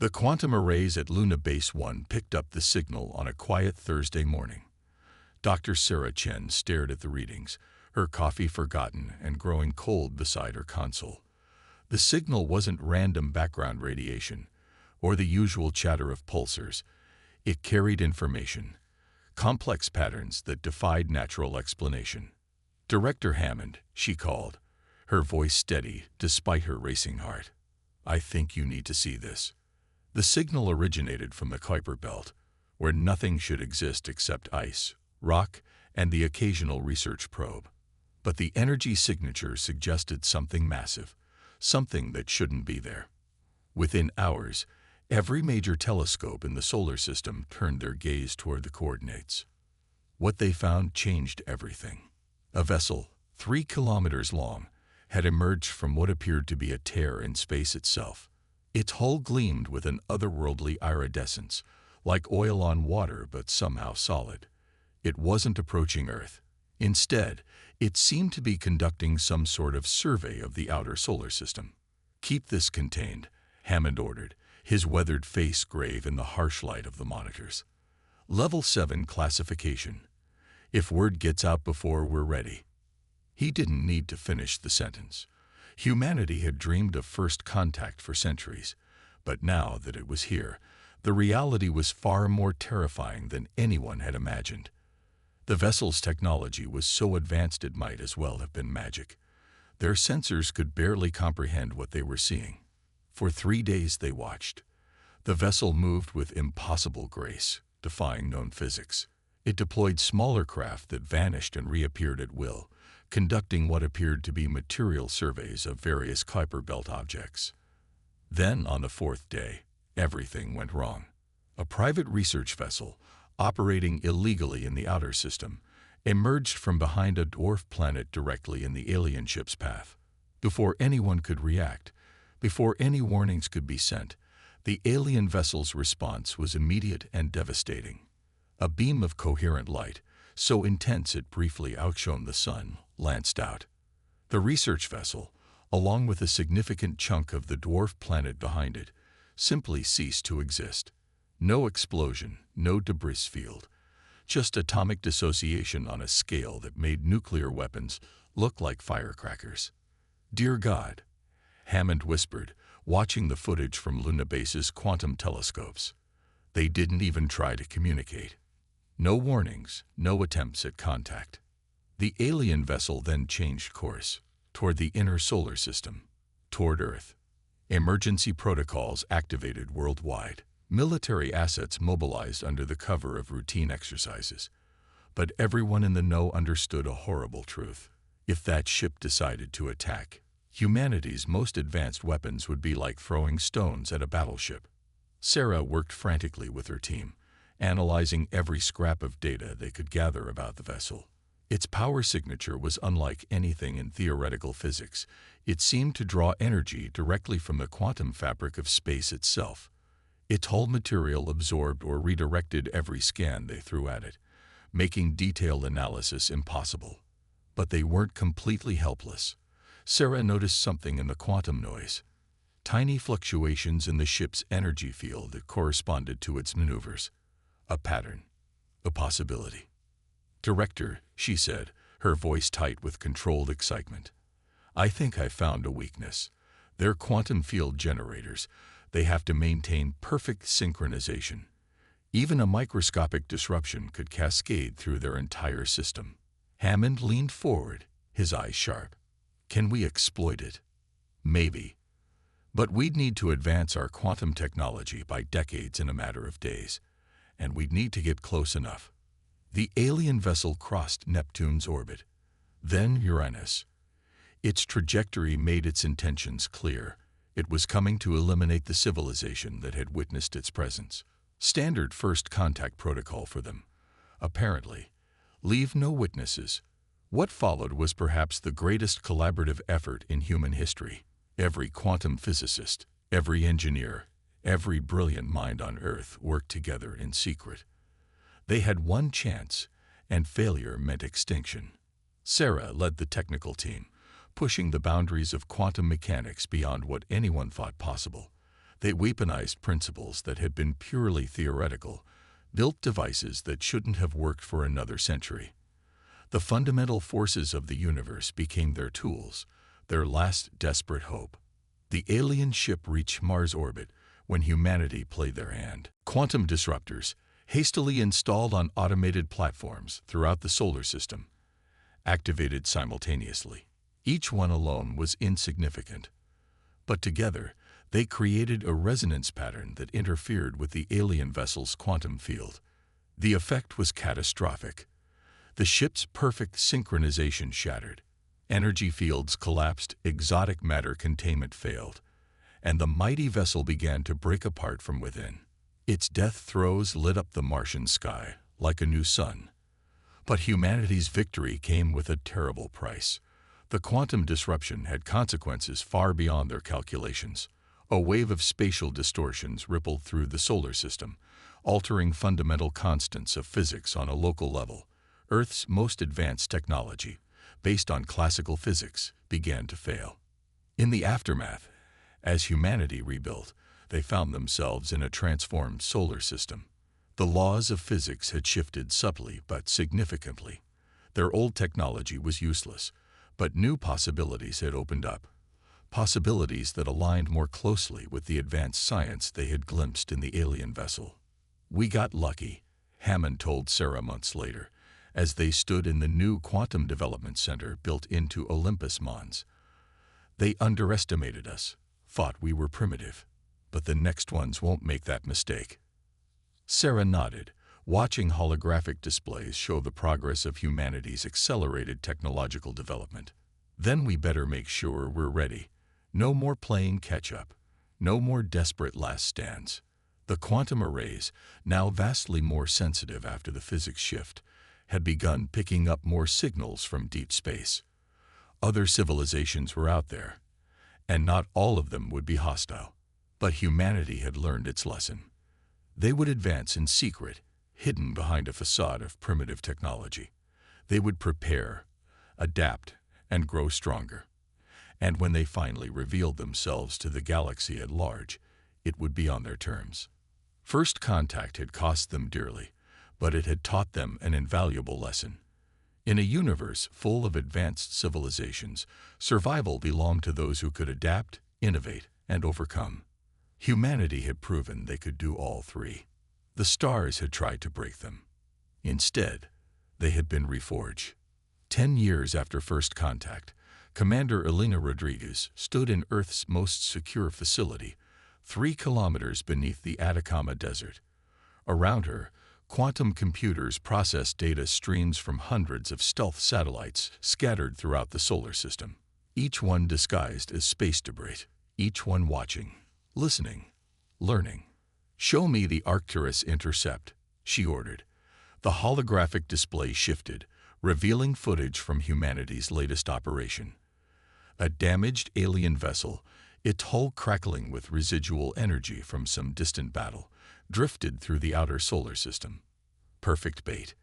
The quantum arrays at Luna Base 1 picked up the signal on a quiet Thursday morning. Dr. Sarah Chen stared at the readings, her coffee forgotten and growing cold beside her console. The signal wasn't random background radiation, or the usual chatter of pulsars. It carried information, complex patterns that defied natural explanation. "Director Hammond," she called, her voice steady despite her racing heart. "I think you need to see this." The signal originated from the Kuiper Belt, where nothing should exist except ice, rock, and the occasional research probe. But the energy signature suggested something massive, something that shouldn't be there. Within hours, every major telescope in the solar system turned their gaze toward the coordinates. What they found changed everything. A vessel, 3 kilometers long, had emerged from what appeared to be a tear in space itself. Its hull gleamed with an otherworldly iridescence, like oil on water but somehow solid. It wasn't approaching Earth. Instead, it seemed to be conducting some sort of survey of the outer solar system. "Keep this contained," Hammond ordered, his weathered face grave in the harsh light of the monitors. "Level 7 classification. If word gets out before we're ready." He didn't need to finish the sentence. Humanity had dreamed of first contact for centuries, but now that it was here, the reality was far more terrifying than anyone had imagined. The vessel's technology was so advanced it might as well have been magic. Their sensors could barely comprehend what they were seeing. For 3 days they watched. The vessel moved with impossible grace, defying known physics. It deployed smaller craft that vanished and reappeared at will, conducting what appeared to be material surveys of various Kuiper Belt objects. Then, on the 4th day, everything went wrong. A private research vessel, operating illegally in the outer system, emerged from behind a dwarf planet directly in the alien ship's path. Before anyone could react, before any warnings could be sent, the alien vessel's response was immediate and devastating. A beam of coherent light, so intense it briefly outshone the sun, lanced out. The research vessel, along with a significant chunk of the dwarf planet behind it, simply ceased to exist. No explosion, no debris field, just atomic dissociation on a scale that made nuclear weapons look like firecrackers. "Dear God," Hammond whispered, watching the footage from Luna Base's quantum telescopes. They didn't even try to communicate. No warnings, no attempts at contact. The alien vessel then changed course, toward the inner solar system, toward Earth. Emergency protocols activated worldwide. Military assets mobilized under the cover of routine exercises. But everyone in the know understood a horrible truth. If that ship decided to attack, humanity's most advanced weapons would be like throwing stones at a battleship. Sarah worked frantically with her team, analyzing every scrap of data they could gather about the vessel. Its power signature was unlike anything in theoretical physics. It seemed to draw energy directly from the quantum fabric of space itself. Its hull material absorbed or redirected every scan they threw at it, making detailed analysis impossible. But they weren't completely helpless. Sarah noticed something in the quantum noise. Tiny fluctuations in the ship's energy field that corresponded to its maneuvers. A pattern. A possibility. "Director," she said, her voice tight with controlled excitement. "I think I found a weakness. They're quantum field generators. They have to maintain perfect synchronization. Even a microscopic disruption could cascade through their entire system." Hammond leaned forward, his eyes sharp. "Can we exploit it?" "Maybe. But we'd need to advance our quantum technology by decades in a matter of days. And we'd need to get close enough." The alien vessel crossed Neptune's orbit, then Uranus. Its trajectory made its intentions clear. It was coming to eliminate the civilization that had witnessed its presence. Standard first contact protocol for them. Apparently, leave no witnesses. What followed was perhaps the greatest collaborative effort in human history. Every quantum physicist, every engineer, every brilliant mind on Earth worked together in secret. They had one chance, and failure meant extinction. Sarah led the technical team, pushing the boundaries of quantum mechanics beyond what anyone thought possible. They weaponized principles that had been purely theoretical, built devices that shouldn't have worked for another century. The fundamental forces of the universe became their tools, their last desperate hope. The alien ship reached Mars orbit when humanity played their hand. Quantum disruptors, hastily installed on automated platforms throughout the solar system, activated simultaneously. Each one alone was insignificant, but together they created a resonance pattern that interfered with the alien vessel's quantum field. The effect was catastrophic. The ship's perfect synchronization shattered. Energy fields collapsed, exotic matter containment failed, and the mighty vessel began to break apart from within. Its death throes lit up the Martian sky like a new sun. But humanity's victory came with a terrible price. The quantum disruption had consequences far beyond their calculations. A wave of spatial distortions rippled through the solar system, altering fundamental constants of physics on a local level. Earth's most advanced technology, based on classical physics, began to fail. In the aftermath, as humanity rebuilt, they found themselves in a transformed solar system. The laws of physics had shifted subtly but significantly. Their old technology was useless, but new possibilities had opened up. Possibilities that aligned more closely with the advanced science they had glimpsed in the alien vessel. "We got lucky," Hammond told Sarah months later, as they stood in the new Quantum Development Center built into Olympus Mons. "They underestimated us, thought we were primitive, but the next ones won't make that mistake." Sarah nodded, watching holographic displays show the progress of humanity's accelerated technological development. "Then we better make sure we're ready. No more playing catch-up. No more desperate last stands." The quantum arrays, now vastly more sensitive after the physics shift, had begun picking up more signals from deep space. Other civilizations were out there, and not all of them would be hostile. But humanity had learned its lesson. They would advance in secret, hidden behind a facade of primitive technology. They would prepare, adapt, and grow stronger. And when they finally revealed themselves to the galaxy at large, it would be on their terms. First contact had cost them dearly, but it had taught them an invaluable lesson. In a universe full of advanced civilizations, survival belonged to those who could adapt, innovate, and overcome. Humanity had proven they could do all three. The stars had tried to break them. Instead, they had been reforged. 10 years after first contact, Commander Elena Rodriguez stood in Earth's most secure facility, 3 kilometers beneath the Atacama Desert. Around her, quantum computers processed data streams from hundreds of stealth satellites scattered throughout the solar system, each one disguised as space debris, each one watching, listening, learning. "Show me the Arcturus intercept," she ordered. The holographic display shifted, revealing footage from humanity's latest operation. A damaged alien vessel, its hull crackling with residual energy from some distant battle, drifted through the outer solar system. Perfect bait.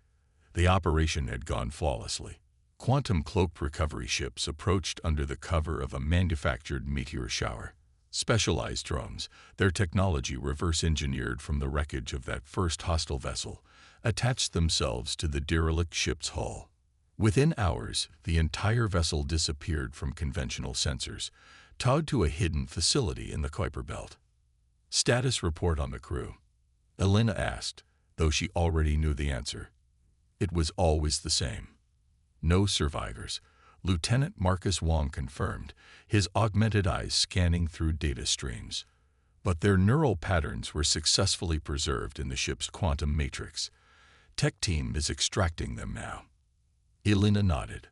The operation had gone flawlessly. Quantum cloaked recovery ships approached under the cover of a manufactured meteor shower. Specialized drones, their technology reverse-engineered from the wreckage of that first hostile vessel, attached themselves to the derelict ship's hull. Within hours, the entire vessel disappeared from conventional sensors, towed to a hidden facility in the Kuiper Belt. "Status report on the crew?" Elena asked, though she already knew the answer. It was always the same. "No survivors," Lieutenant Marcus Wong confirmed, his augmented eyes scanning through data streams. But their neural patterns were successfully preserved in the ship's quantum matrix. "Tech team is extracting them now." Elena nodded.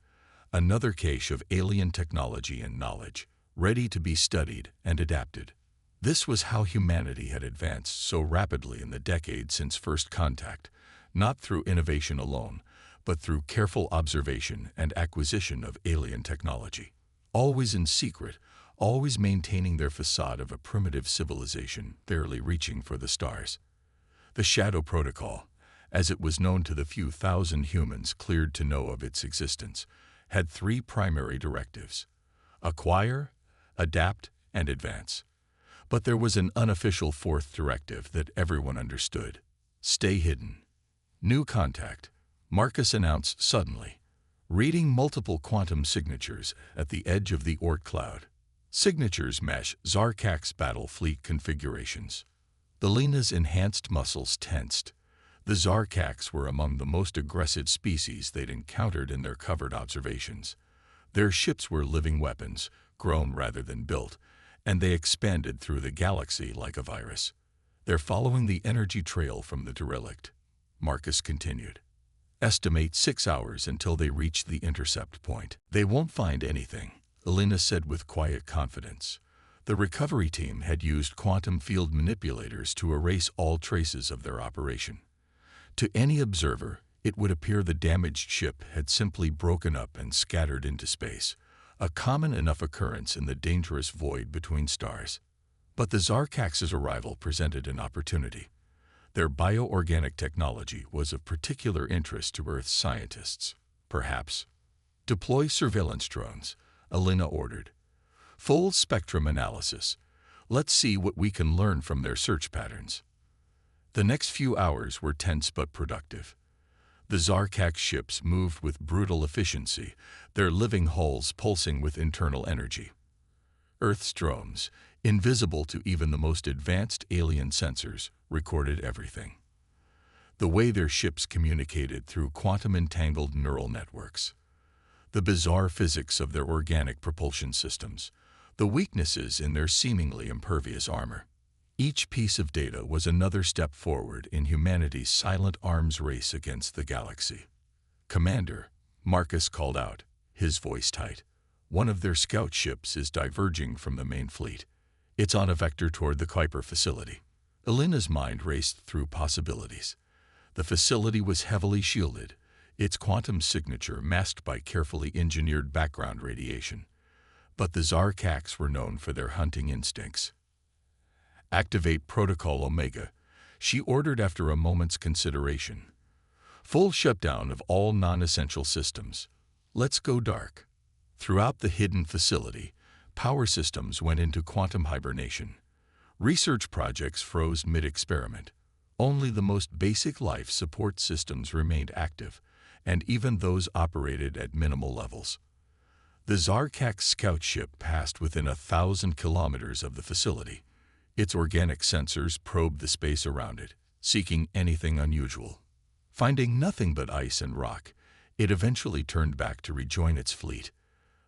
Another cache of alien technology and knowledge, ready to be studied and adapted. This was how humanity had advanced so rapidly in the decades since first contact, not through innovation alone, but through careful observation and acquisition of alien technology. Always in secret, always maintaining their facade of a primitive civilization barely reaching for the stars. The Shadow Protocol, as it was known to the few thousand humans cleared to know of its existence, had 3 primary directives: acquire, adapt, and advance. But there was an unofficial fourth directive that everyone understood. Stay hidden. New contact, Marcus announced suddenly, reading multiple quantum signatures at the edge of the Oort cloud. Signatures match Zarkak's battle fleet configurations. Alina's enhanced muscles tensed. The Zarkaks were among the most aggressive species they'd encountered in their covered observations. Their ships were living weapons, grown rather than built, and they expanded through the galaxy like a virus. They're following the energy trail from the derelict, Marcus continued. Estimate 6 hours until they reach the intercept point. They won't find anything, Alina said with quiet confidence. The recovery team had used quantum field manipulators to erase all traces of their operation. To any observer, it would appear the damaged ship had simply broken up and scattered into space, a common enough occurrence in the dangerous void between stars. But the Zarkaks' arrival presented an opportunity. Their bioorganic technology was of particular interest to Earth scientists. Perhaps. Deploy surveillance drones, Alina ordered. Full spectrum analysis. Let's see what we can learn from their search patterns. The next few hours were tense but productive. The Zarkak ships moved with brutal efficiency, their living hulls pulsing with internal energy. Earth's drones, invisible to even the most advanced alien sensors, recorded everything. The way their ships communicated through quantum-entangled neural networks. The bizarre physics of their organic propulsion systems. The weaknesses in their seemingly impervious armor. Each piece of data was another step forward in humanity's silent arms race against the galaxy. Commander, Marcus called out, his voice tight. One of their scout ships is diverging from the main fleet. It's on a vector toward the Kuiper facility. Alina's mind raced through possibilities. The facility was heavily shielded, its quantum signature masked by carefully engineered background radiation. But the Zarkaks were known for their hunting instincts. Activate Protocol Omega, she ordered after a moment's consideration. Full shutdown of all non-essential systems. Let's go dark. Throughout the hidden facility, power systems went into quantum hibernation. Research projects froze mid-experiment. Only the most basic life support systems remained active, and even those operated at minimal levels. The Zarkak scout ship passed within 1,000 kilometers of the facility. Its organic sensors probed the space around it, seeking anything unusual. Finding nothing but ice and rock, it eventually turned back to rejoin its fleet.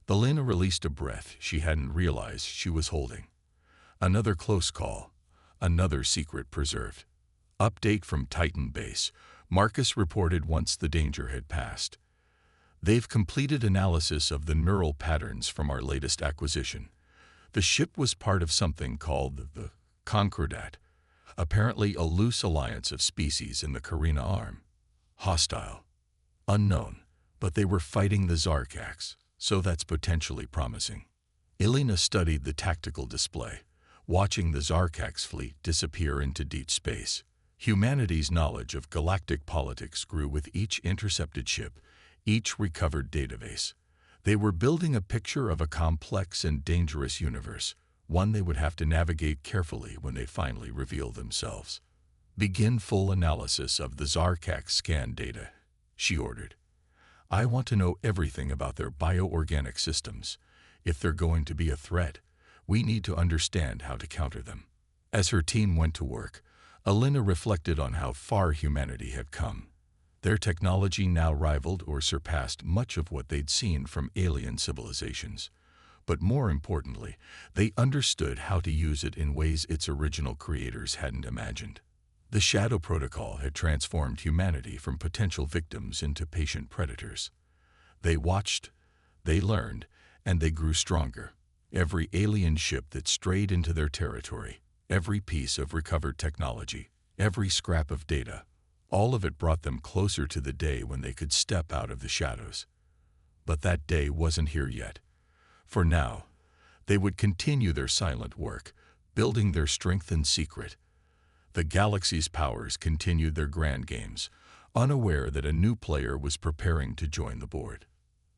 Alina released a breath she hadn't realized she was holding. Another close call, another secret preserved. Update from Titan Base, Marcus reported once the danger had passed. They've completed analysis of the neural patterns from our latest acquisition. The ship was part of something called the Concordat, apparently a loose alliance of species in the Carina Arm. Hostile. Unknown, but they were fighting the Zarkaks, so that's potentially promising. Alina studied the tactical display, watching the Zarkaks fleet disappear into deep space. Humanity's knowledge of galactic politics grew with each intercepted ship, each recovered database. They were building a picture of a complex and dangerous universe, one they would have to navigate carefully when they finally reveal themselves. Begin full analysis of the Zarkak scan data, she ordered. I want to know everything about their bioorganic systems. If they're going to be a threat, we need to understand how to counter them. As her team went to work, Alina reflected on how far humanity had come. Their technology now rivaled or surpassed much of what they'd seen from alien civilizations. But more importantly, they understood how to use it in ways its original creators hadn't imagined. The Shadow Protocol had transformed humanity from potential victims into patient predators. They watched, they learned, and they grew stronger. Every alien ship that strayed into their territory, every piece of recovered technology, every scrap of data, all of it brought them closer to the day when they could step out of the shadows. But that day wasn't here yet. For now, they would continue their silent work, building their strength in secret. The galaxy's powers continued their grand games, unaware that a new player was preparing to join the board.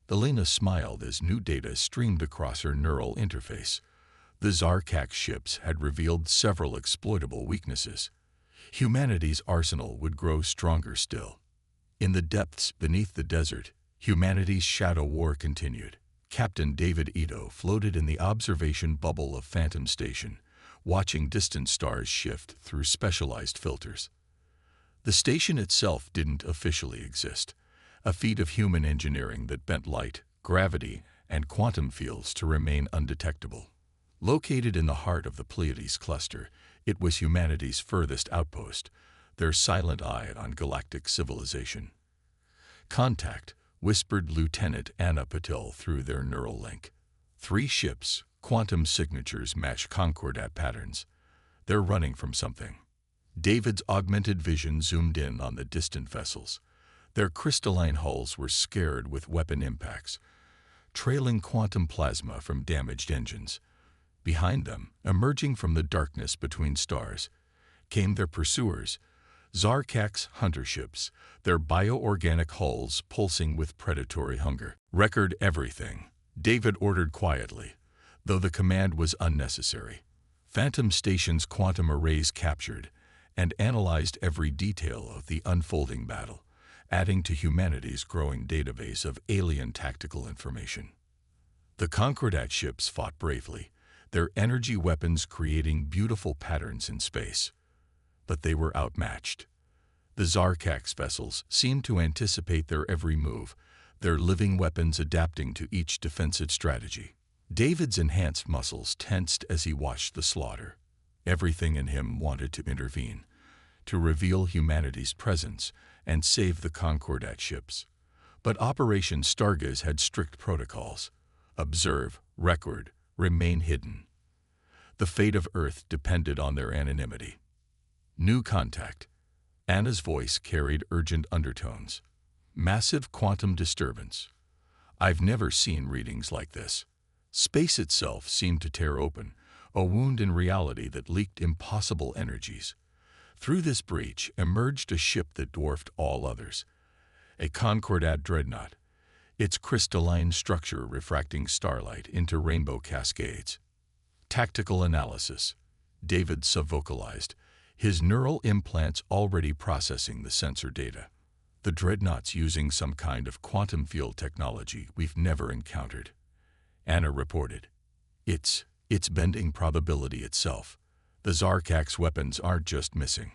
Alina smiled as new data streamed across her neural interface. The Zarkak ships had revealed several exploitable weaknesses. Humanity's arsenal would grow stronger still. In the depths beneath the desert, humanity's shadow war continued. Captain David Ito floated in the observation bubble of Phantom Station, watching distant stars shift through specialized filters. The station itself didn't officially exist, a feat of human engineering that bent light, gravity, and quantum fields to remain undetectable. Located in the heart of the Pleiades cluster, it was humanity's furthest outpost, their silent eye on galactic civilization. "Contact," whispered Lieutenant Anna Patil through their neural link. 3 ships, quantum signatures match concordat patterns. They're running from something. David's augmented vision zoomed in on the distant vessels. Their crystalline hulls were scarred with weapon impacts, trailing quantum plasma from damaged engines. Behind them, emerging from the darkness between stars, came their pursuers, Zarkak's hunter ships, their bioorganic hulls pulsing with predatory hunger. "Record everything," David ordered quietly, though the command was unnecessary. Phantom Station's quantum arrays captured and analyzed every detail of the unfolding battle, adding to humanity's growing database of alien tactical information. The Concordat ships fought bravely, their energy weapons creating beautiful patterns in space. But they were outmatched. The Zarkak's vessels seemed to anticipate their every move, their living weapons adapting to each defensive strategy. David's enhanced muscles tensed as he watched the slaughter. Everything in him wanted to intervene, to reveal humanity's presence and save the Concordat ships. But Operation Stargaze had strict protocols. Observe, record, remain hidden. The fate of Earth depended on their anonymity. "New contact." Anna's voice carried urgent undertones. "Massive quantum disturbance. I've never seen readings like this." Space itself seemed to tear open, a wound in reality that leaked impossible energies. Through this breach emerged a ship that dwarfed all others, a Concordat dreadnought, its crystalline structure refracting starlight into rainbow cascades. "Tactical analysis," David subvocalized, his neural implants already processing the sensor data. "The dreadnought's using some kind of quantum field technology we've never encountered," Anna reported. It's bending probability itself. The Zarkak's weapons aren't just missing.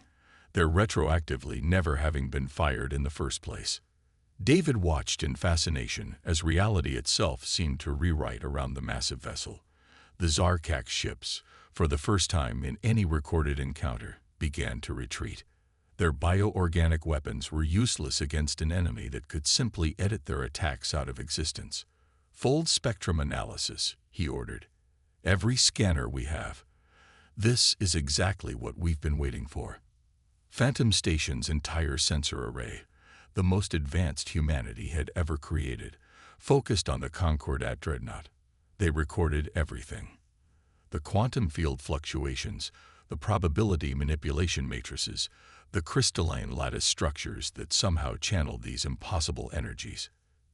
They're retroactively never having been fired in the first place." David watched in fascination as reality itself seemed to rewrite around the massive vessel. The Zarkak ships, for the first time in any recorded encounter, began to retreat. Their bioorganic weapons were useless against an enemy that could simply edit their attacks out of existence. "Full spectrum analysis," he ordered. "Every scanner we have. This is exactly what we've been waiting for." Phantom Station's entire sensor array, the most advanced humanity had ever created, focused on the Concordat dreadnought. They recorded everything. The quantum field fluctuations, the probability manipulation matrices, the crystalline lattice structures that somehow channeled these impossible energies.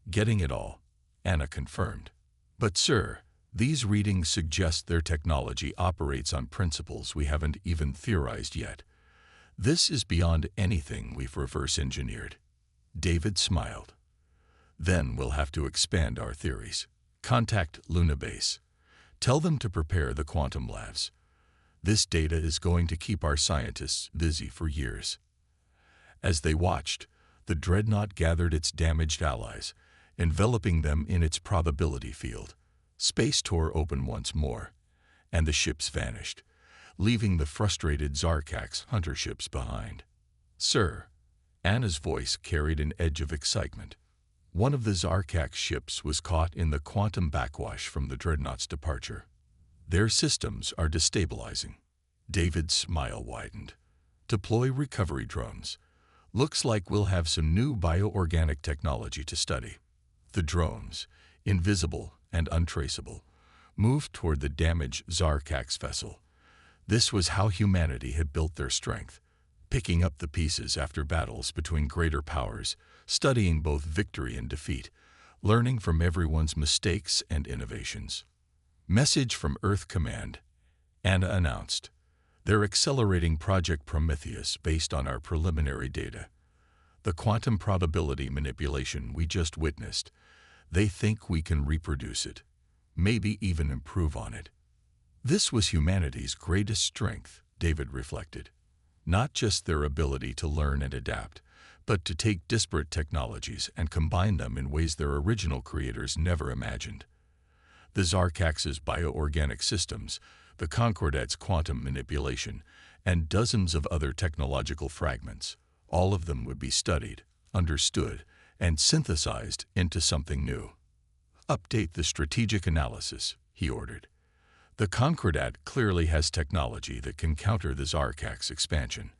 "Getting it all," Anna confirmed. "But sir, these readings suggest their technology operates on principles we haven't even theorized yet. This is beyond anything we've reverse engineered." David smiled. "Then we'll have to expand our theories. Contact Luna Base. Tell them to prepare the quantum labs. This data is going to keep our scientists busy for years." As they watched, the dreadnought gathered its damaged allies, enveloping them in its probability field. Space tore open once more, and the ships vanished, leaving the frustrated Zarkak's hunter ships behind. "Sir," Anna's voice carried an edge of excitement. "One of the Zarkak ships was caught in the quantum backwash from the dreadnought's departure. Their systems are destabilizing." David's smile widened. "Deploy recovery drones. Looks like we'll have some new bioorganic technology to study." The drones, invisible and untraceable, moved toward the damaged Zarkak's vessel. This was how humanity had built their strength, picking up the pieces after battles between greater powers, studying both victory and defeat, learning from everyone's mistakes and innovations. "Message from Earth Command," Anna announced. They're accelerating Project Prometheus based on our preliminary data. The quantum probability manipulation we just witnessed, they think we can reproduce it, maybe even improve on it. This was humanity's greatest strength, David reflected. Not just their ability to learn and adapt, but to take disparate technologies and combine them in ways their original creators never imagined. The Zarkax's bioorganic systems, the Concordat's quantum manipulation, and dozens of other technological fragments, all of them would be studied, understood, and synthesized into something new. Update the strategic analysis, he ordered. The Concordat clearly has technology that can counter the Zarkax expansion,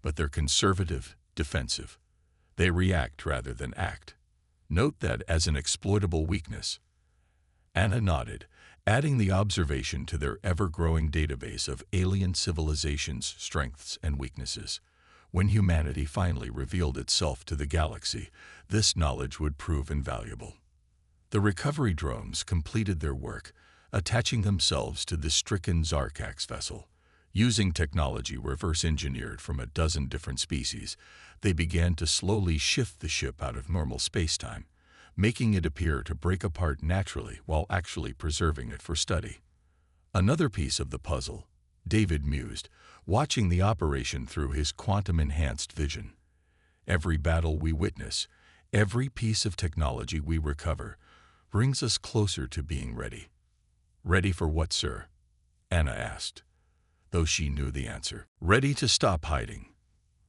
but they're conservative, defensive. They react rather than act. Note that as an exploitable weakness. Anna nodded, adding the observation to their ever-growing database of alien civilizations' strengths and weaknesses. When humanity finally revealed itself to the galaxy, this knowledge would prove invaluable. The recovery drones completed their work, attaching themselves to the stricken Zarkax vessel. Using technology reverse-engineered from a dozen different species, they began to slowly shift the ship out of normal spacetime, making it appear to break apart naturally while actually preserving it for study. Another piece of the puzzle, David mused, watching the operation through his quantum-enhanced vision. Every battle we witness, every piece of technology we recover, brings us closer to being ready. Ready for what, sir? Anna asked, though she knew the answer. Ready to stop hiding.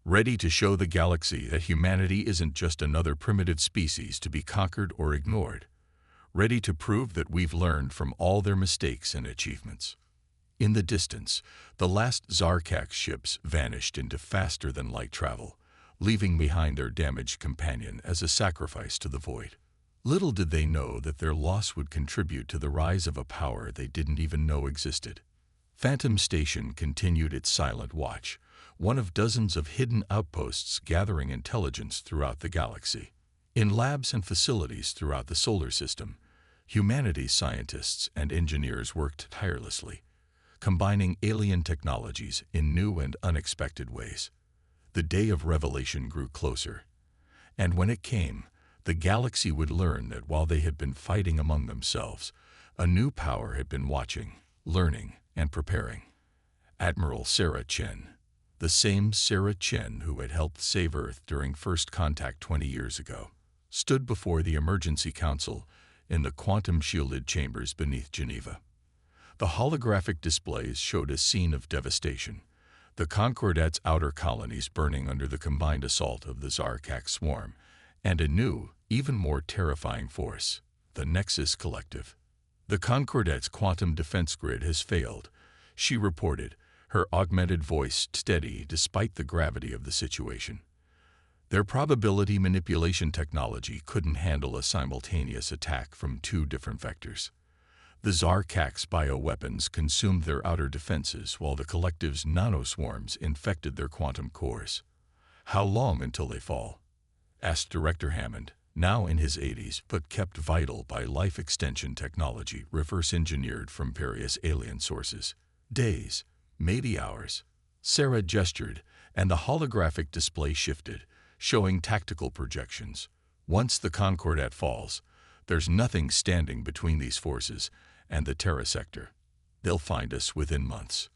Ready to show the galaxy that humanity isn't just another primitive species to be conquered or ignored. Ready to prove that we've learned from all their mistakes and achievements. In the distance, the last Zarkax ships vanished into faster-than-light travel, leaving behind their damaged companion as a sacrifice to the void. Little did they know that their loss would contribute to the rise of a power they didn't even know existed. Phantom Station continued its silent watch, one of dozens of hidden outposts gathering intelligence throughout the galaxy. In labs and facilities throughout the solar system, humanity's scientists and engineers worked tirelessly, combining alien technologies in new and unexpected ways. The day of revelation grew closer, and when it came, the galaxy would learn that while they had been fighting among themselves, a new power had been watching, learning, and preparing. Admiral Sarah Chen, the same Sarah Chen who had helped save Earth during first contact 20 years ago, stood before the Emergency Council in the quantum-shielded chambers beneath Geneva. The holographic displays showed a scene of devastation, the Concordat's outer colonies burning under the combined assault of the Zarkax swarm, and a new, even more terrifying force, the Nexus Collective. The Concordat's quantum defense grid has failed, she reported, her augmented voice steady despite the gravity of the situation. Their probability manipulation technology couldn't handle a simultaneous attack from two different vectors. The Zarkax bioweapons consumed their outer defenses while the Collective's nanoswarms infected their quantum cores. How long until they fall? Asked Director Hammond, now in his 80s but kept vital by life extension technology reverse-engineered from various alien sources. Days, maybe hours. Sarah gestured, and the holographic display shifted, showing tactical projections. Once the Concordat falls, there's nothing standing between these forces and the Terra sector. They'll find us within months.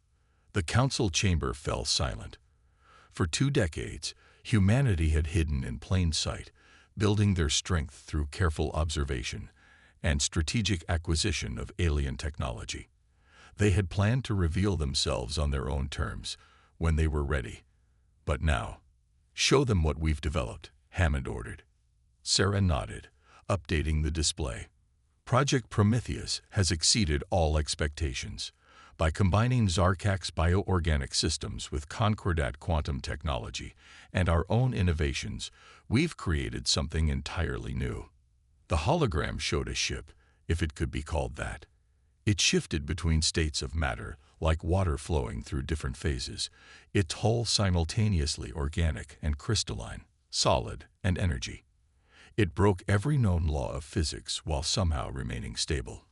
The council chamber fell silent. For 2 decades, humanity had hidden in plain sight, building their strength through careful observation and strategic acquisition of alien technology. They had planned to reveal themselves on their own terms when they were ready. But now, show them what we've developed, Hammond ordered. Sarah nodded, updating the display. Project Prometheus has exceeded all expectations. By combining Zarkax bioorganic systems with Concordat quantum technology and our own innovations, we've created something entirely new. The hologram showed a ship, if it could be called that. It shifted between states of matter, like water flowing through different phases, its hull simultaneously organic and crystalline, solid and energy. It broke every known law of physics while somehow remaining stable.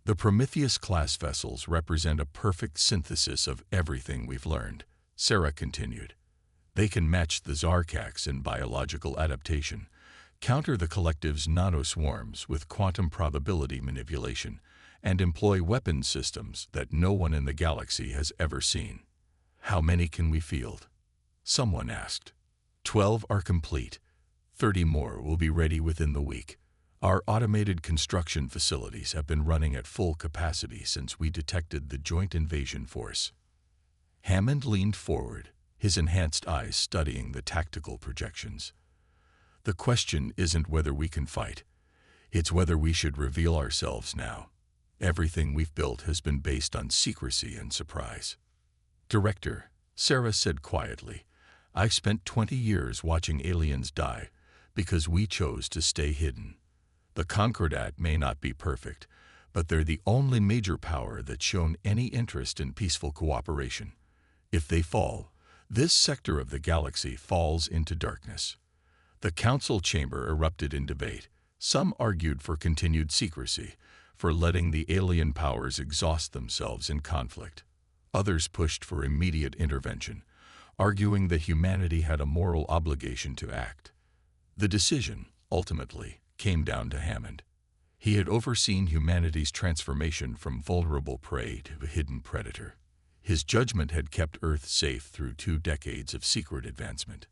The Prometheus-class vessels represent a perfect synthesis of everything we've learned, Sarah continued. They can match the Zarkax in biological adaptation, counter the collective's nanoswarms with quantum probability manipulation, and employ weapons systems that no one in the galaxy has ever seen. How many can we field? Someone asked. 12 are complete. 30 more will be ready within the week. Our automated construction facilities have been running at full capacity since we detected the joint invasion force. Hammond leaned forward, his enhanced eyes studying the tactical projections. The question isn't whether we can fight. It's whether we should reveal ourselves now. Everything we've built has been based on secrecy and surprise. Director, Sarah said quietly, I've spent 20 years watching aliens die because we chose to stay hidden. The Concordat may not be perfect, but they're the only major power that's shown any interest in peaceful cooperation. If they fall, this sector of the galaxy falls into darkness. The council chamber erupted in debate. Some argued for continued secrecy, for letting the alien powers exhaust themselves in conflict. Others pushed for immediate intervention, arguing that humanity had a moral obligation to act. The decision, ultimately, came down to Hammond. He had overseen humanity's transformation from vulnerable prey to a hidden predator. His judgment had kept Earth safe through 2 decades of secret advancement.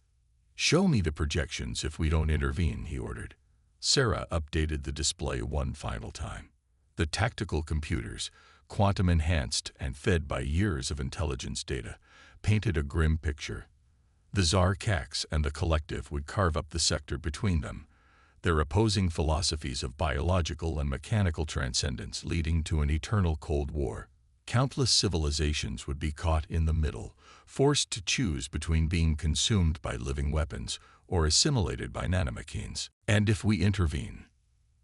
Show me the projections if we don't intervene, he ordered. Sarah updated the display one final time. The tactical computers, quantum-enhanced and fed by years of intelligence data, painted a grim picture. The Zarkax and the Collective would carve up the sector between them, their opposing philosophies of biological and mechanical transcendence leading to an eternal Cold War. Countless civilizations would be caught in the middle, forced to choose between being consumed by living weapons or assimilated by nanomachines. And if we intervene?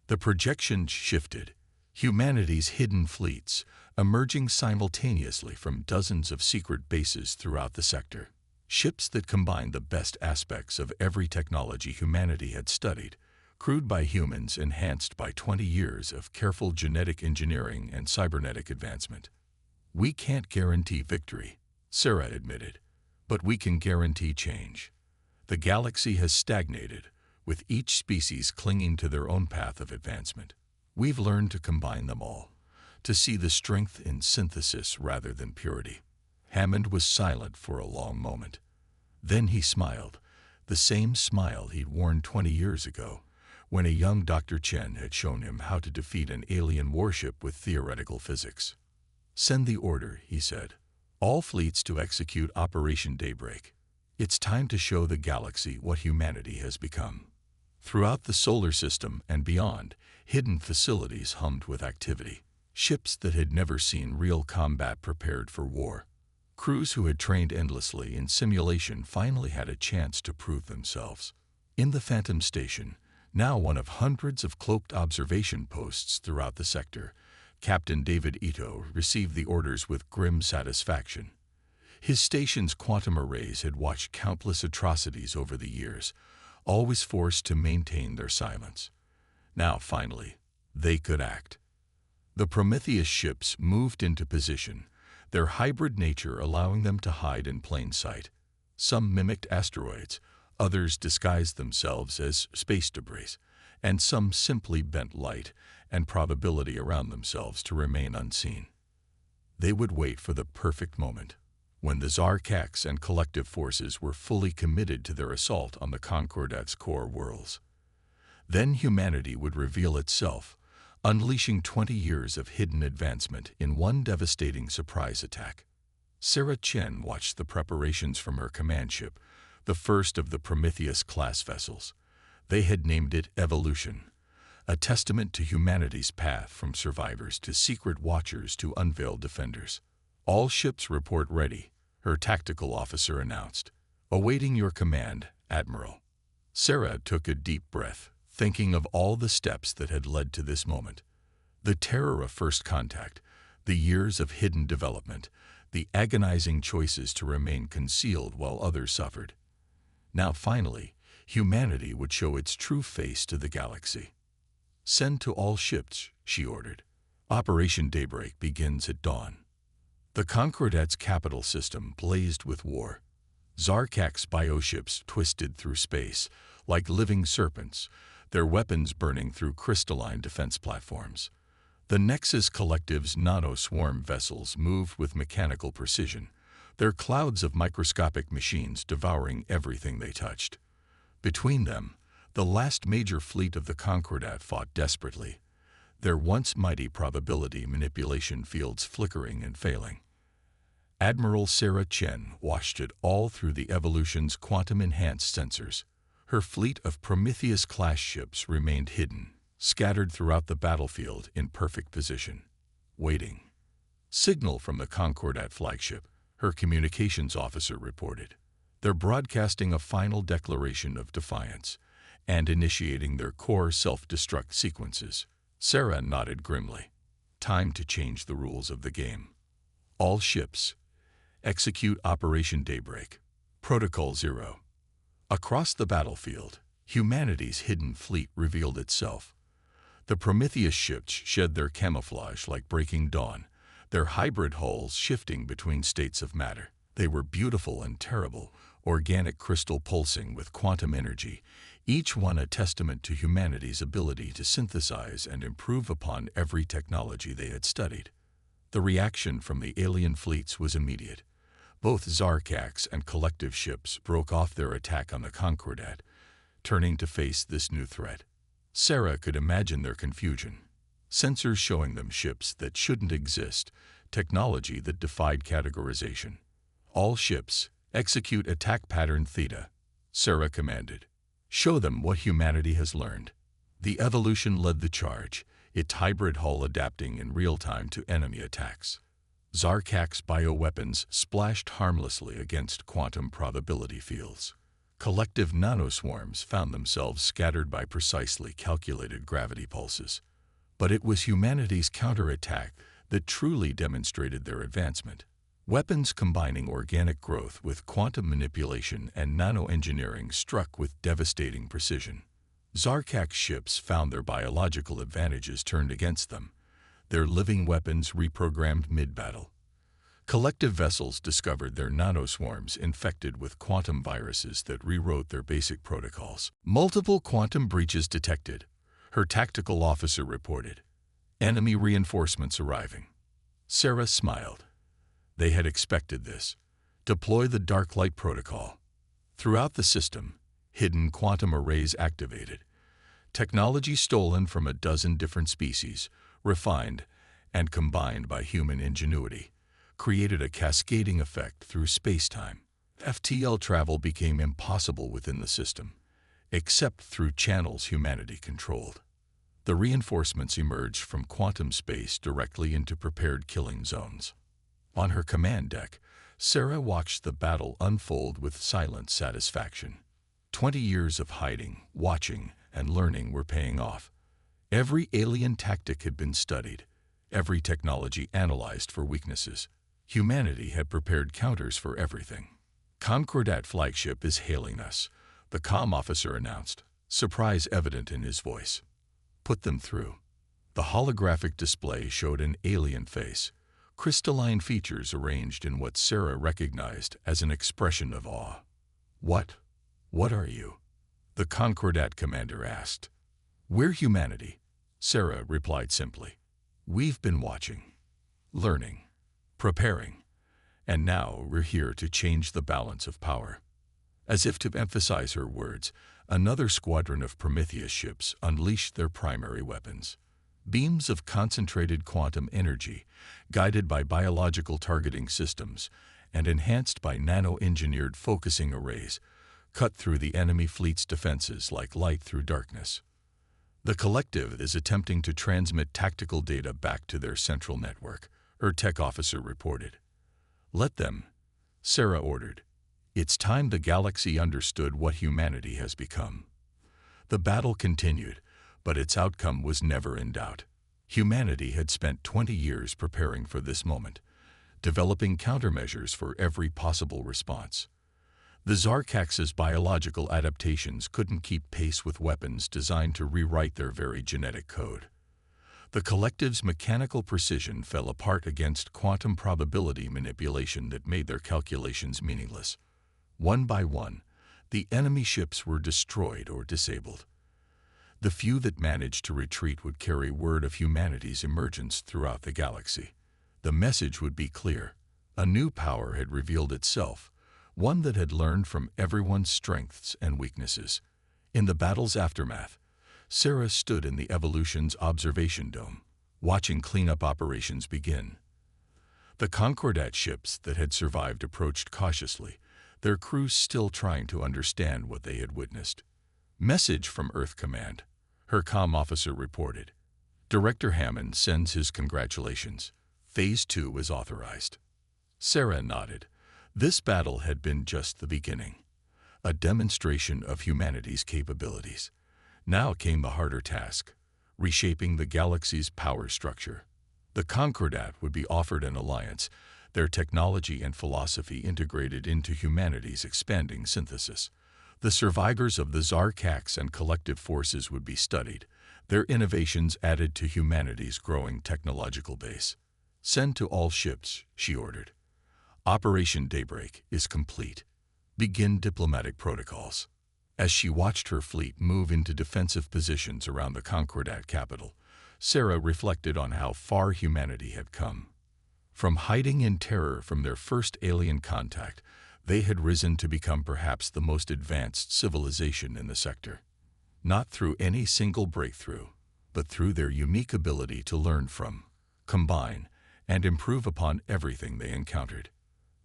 The projection shifted. Humanity's hidden fleets, emerging simultaneously from dozens of secret bases throughout the sector. Ships that combined the best aspects of every technology humanity had studied, crewed by humans enhanced by 20 years of careful genetic engineering and cybernetic advancement. We can't guarantee victory, Sarah admitted, but we can guarantee change. The galaxy has stagnated, with each species clinging to their own path of advancement. We've learned to combine them all, to see the strength in synthesis rather than purity. Hammond was silent for a long moment. Then he smiled, the same smile he'd worn 20 years ago, when a young Dr. Chen had shown him how to defeat an alien warship with theoretical physics. Send the order, he said. All fleets to execute Operation Daybreak. It's time to show the galaxy what humanity has become. Throughout the solar system and beyond, hidden facilities hummed with activity. Ships that had never seen real combat prepared for war. Crews who had trained endlessly in simulation finally had a chance to prove themselves. In the Phantom Station, now one of hundreds of cloaked observation posts throughout the sector, Captain David Ito received the orders with grim satisfaction. His station's quantum arrays had watched countless atrocities over the years, always forced to maintain their silence. Now, finally, they could act. The Prometheus ships moved into position, their hybrid nature allowing them to hide in plain sight. Some mimicked asteroids, others disguised themselves as space debris, and some simply bent light and probability around themselves to remain unseen. They would wait for the perfect moment, when the Zarkax and Collective forces were fully committed to their assault on the Concordat's core worlds. Then humanity would reveal itself, unleashing 20 years of hidden advancement in one devastating surprise attack. Sarah Chen watched the preparations from her command ship, the first of the Prometheus-class vessels. They had named it Evolution, a testament to humanity's path from survivors to secret watchers to unveiled defenders. All ships report ready, her tactical officer announced. Awaiting your command, Admiral. Sarah took a deep breath, thinking of all the steps that had led to this moment. The terror of first contact, the years of hidden development, the agonizing choices to remain concealed while others suffered. Now finally, humanity would show its true face to the galaxy. Send to all ships, she ordered. Operation Daybreak begins at dawn. The Concordat's capital system blazed with war. Zarkak's bioships twisted through space like living serpents, their weapons burning through crystalline defense platforms. The Nexus Collective's nano-swarm vessels moved with mechanical precision, their clouds of microscopic machines devouring everything they touched. Between them, the last major fleet of the Concordat fought desperately, their once mighty probability manipulation fields flickering and failing. Admiral Sarah Chen watched it all through the Evolution's quantum-enhanced sensors. Her fleet of Prometheus-class ships remained hidden, scattered throughout the battlefield in perfect position, waiting. Signal from the Concordat flagship, her communications officer reported. They're broadcasting a final declaration of defiance and initiating their core self-destruct sequences. Sarah nodded grimly. Time to change the rules of the game. All ships, execute Operation Daybreak. Protocol 0. Across the battlefield, humanity's hidden fleet revealed itself. The Prometheus ships shed their camouflage like breaking dawn, their hybrid hulls shifting between states of matter. They were beautiful and terrible, organic crystal pulsing with quantum energy, each one a testament to humanity's ability to synthesize and improve upon every technology they had studied. The reaction from the alien fleets was immediate. Both Zarkak's and collective ships broke off their attack on the Concordat, turning to face this new threat. Sarah could imagine their confusion. Sensors showing them ships that shouldn't exist, technology that defied categorization. All ships, execute attack pattern Theta, Sarah commanded. Show them what humanity has learned. The Evolution led the charge, its hybrid hull adapting in real time to enemy attacks. Zarkak's bioweapons splashed harmlessly against quantum probability fields. Collective nanoswarms found themselves scattered by precisely calculated gravity pulses. But it was humanity's counterattack that truly demonstrated their advancement. Weapons combining organic growth with quantum manipulation and nanoengineering struck with devastating precision. Zarkak's ships found their biological advantages turned against them, their living weapons reprogrammed mid-battle. Collective vessels discovered their nanoswarms infected with quantum viruses that rewrote their basic protocols. Multiple quantum breaches detected, her tactical officer reported. Enemy reinforcements arriving. Sarah smiled. They had expected this. Deploy the Dark Light Protocol. Throughout the system, hidden quantum arrays activated. Technology stolen from a dozen different species, refined and combined by human ingenuity, created a cascading effect through space-time. FTL travel became impossible within the system, except through channels humanity controlled. The reinforcements emerged from quantum space directly into prepared killing zones. On her command deck, Sarah watched the battle unfold with silent satisfaction. 20 years of hiding, watching, and learning were paying off. Every alien tactic had been studied, every technology analyzed for weaknesses. Humanity had prepared counters for everything. Concordat flagship is hailing us, the comm officer announced, surprise evident in his voice. Put them through. The holographic display showed an alien face, crystalline features arranged in what Sarah recognized as an expression of awe. What are you? The Concordat commander asked. We're humanity, Sarah replied simply. We've been watching, learning, preparing, and now we're here to change the balance of power. As if to emphasize her words, another squadron of Prometheus ships unleashed their primary weapons. Beams of concentrated quantum energy, guided by biological targeting systems and enhanced by nano-engineered focusing arrays, cut through the enemy fleet's defenses like light through darkness. The collective is attempting to transmit tactical data back to their central network, her tech officer reported. Let them, Sarah ordered. It's time the galaxy understood what humanity has become. The battle continued, but its outcome was never in doubt. Humanity had spent 20 years preparing for this moment, developing countermeasures for every possible response. The Zarkak's biological adaptations couldn't keep pace with weapons designed to rewrite their very genetic code. The collective's mechanical precision fell apart against quantum probability manipulation that made their calculations meaningless. One by one, the enemy ships were destroyed or disabled. The few that managed to retreat would carry word of humanity's emergence throughout the galaxy. The message would be clear. A new power had revealed itself, one that had learned from everyone's strengths and weaknesses. In the battle's aftermath, Sarah stood in the Evolution's observation dome, watching cleanup operations begin. The Concordat ships that had survived approached cautiously, their crews still trying to understand what they had witnessed. "Message from Earth Command," her comm officer reported. "Director Hammond sends his congratulations. Phase 2 is authorized." Sarah nodded. This battle had been just the beginning, a demonstration of humanity's capabilities. Now came the harder task, reshaping the galaxy's power structure. The Concordat would be offered an alliance, their technology and philosophy integrated into humanity's expanding synthesis. The survivors of the Zarkax and collective forces would be studied, their innovations added to humanity's growing technological base. "Send to all ships," she ordered. "Operation Daybreak is complete. Begin diplomatic protocols." As she watched her fleet move into defensive positions around the Concordat capital, Sarah reflected on how far humanity had come. From hiding in terror from their first alien contact, they had risen to become perhaps the most advanced civilization in the sector. Not through any single breakthrough, but through their unique ability to learn from, combine, and improve upon everything they encountered.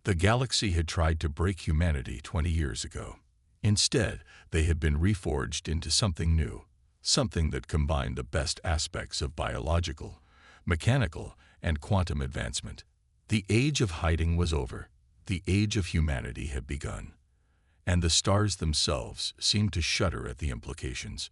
The galaxy had tried to break humanity 20 years ago. Instead, they had been reforged into something new, something that combined the best aspects of biological, mechanical, and quantum advancement. The age of hiding was over. The age of humanity had begun. And the stars themselves seemed to shudder at the implications.